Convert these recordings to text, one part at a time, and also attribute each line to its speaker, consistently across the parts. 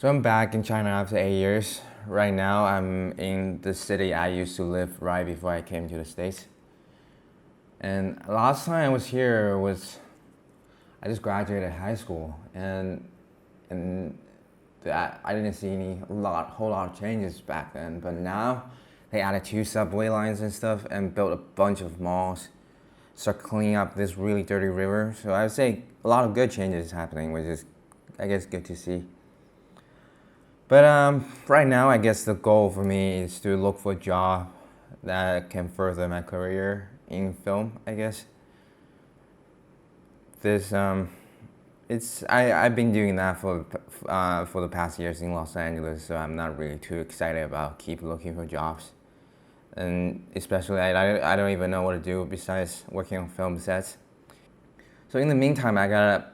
Speaker 1: So I'm back in China after 8 years. Right now, I'm in the city I used to live right before I came to the States. And last time I was here was I just graduated high school, and I didn't see whole lot of changes back then. But now they added 2 subway lines and stuff, and built a bunch of malls. Start cleaning up this really dirty river. So I would say a lot of good changes happening, which is I guess good to see. But right now, I guess the goal for me is to look for a job that can further my career in film. I guess this I've been doing that for the past years in Los Angeles, so I'm not really too excited about keep looking for jobs, and especially I don't even know what to do besides working on film sets. So in the meantime, I gotta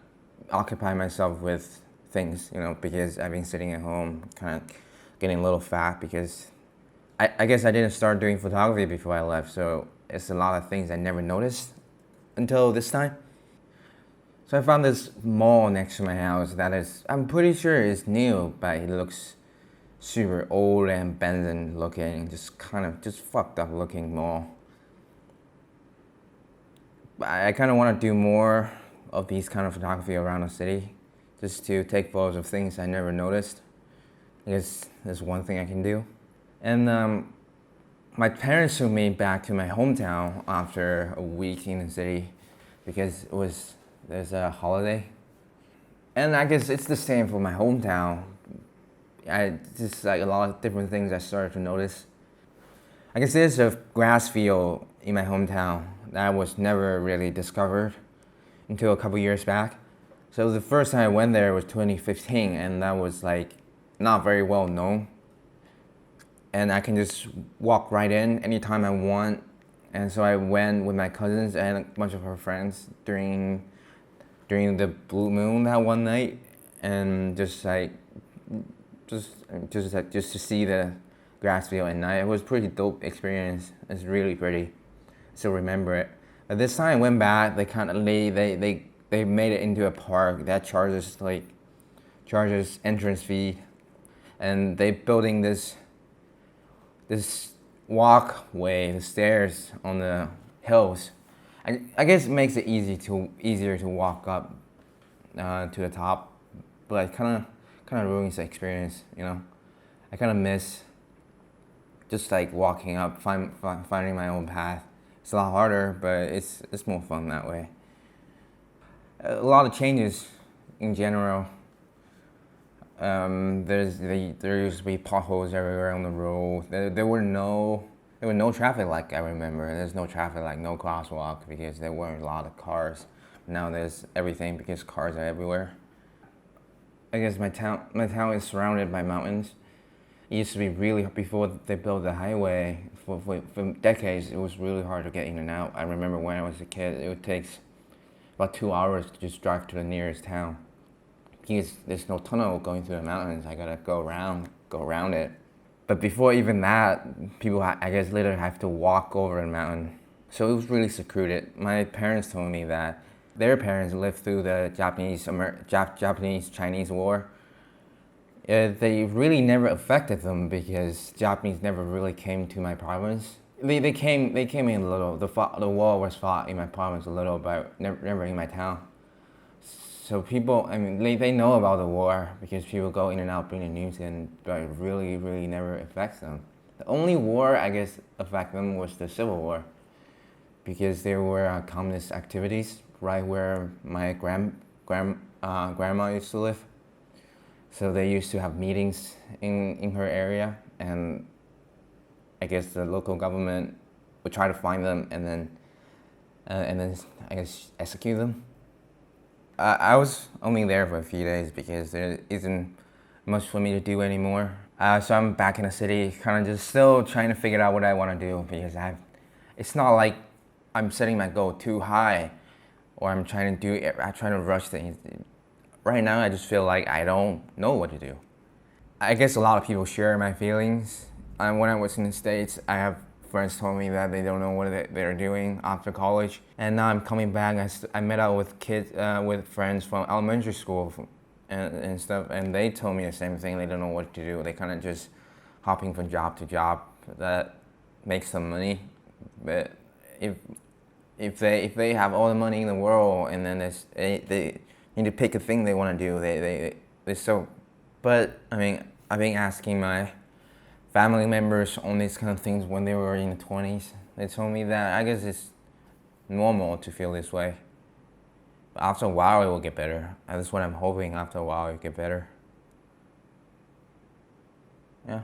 Speaker 1: occupy myself with things, because I've been sitting at home, kind of getting a little fat because I guess I didn't start doing photography before I left, so it's a lot of things I never noticed until this time. So I found this mall next to my house that is, I'm pretty sure it's new, but it looks super old and abandoned looking, just fucked up looking mall. I kind of want to do more of these kind of photography around the city, just to take photos of things I never noticed. I guess there's one thing I can do. And my parents took me back to my hometown after a week in the city because there's a holiday. And I guess it's the same for my hometown. I just like a lot of different things I started to notice. I guess there's a grass field in my hometown that was never really discovered until a couple years back. So the first time I went there was 2015, and that was like not very well known. And I can just walk right in anytime I want. And so I went with my cousins and a bunch of her friends during the blue moon that one night, and just to see the grass field at night. It was a pretty dope experience. It's really pretty. Still remember it. But this time I went back, they made it into a park that charges entrance fee, and they building this walkway, the stairs on the hills. I guess it makes it easier to walk up to the top, but it kind of ruins the experience. I kind of miss just like walking up, finding my own path. It's a lot harder, but it's more fun that way. A lot of changes in general. There used to be potholes everywhere on the road. There were no traffic like I remember. There's no traffic like no crosswalk because there weren't a lot of cars. Now there's everything because cars are everywhere. I guess my town is surrounded by mountains. It used to be really, before they built the highway, for decades, it was really hard to get in and out. I remember when I was a kid, it would take about 2 hours to just drive to the nearest town. Because there's no tunnel going through the mountains, I gotta go around it. But before even that, people, I guess, literally have to walk over a mountain. So it was really secluded. My parents told me that their parents lived through the Japanese-Chinese War. They really never affected them because Japanese never really came to my province. They came in a little. The war was fought in my province a little, but never in my town. So people, they know about the war because people go in and out bringing news in, but it really, really never affects them. The only war I guess affect them was the Civil War, because there were communist activities right where my grandma used to live. So they used to have meetings in her area, and I guess the local government would try to find them and then I guess execute them. I was only there for a few days because there isn't much for me to do anymore. So I'm back in the city, kind of just still trying to figure out what I want to do because it's not like I'm setting my goal too high or I'm trying to rush things. Right now, I just feel like I don't know what to do. I guess a lot of people share my feelings. When I was in the States, I have friends told me that they don't know what they're doing after college. And now I'm coming back. I met up with kids, with friends from elementary school and stuff, and they told me the same thing. They don't know what to do. They kind of just hopping from job to job that makes some money, but if they have all the money in the world and then they need to pick a thing they want to do, they so. But I mean, I've been asking my family members on these kind of things when they were in the 20s. They told me that I guess it's normal to feel this way. But after a while, it will get better. That's what I'm hoping. After a while, it will get better. Yeah.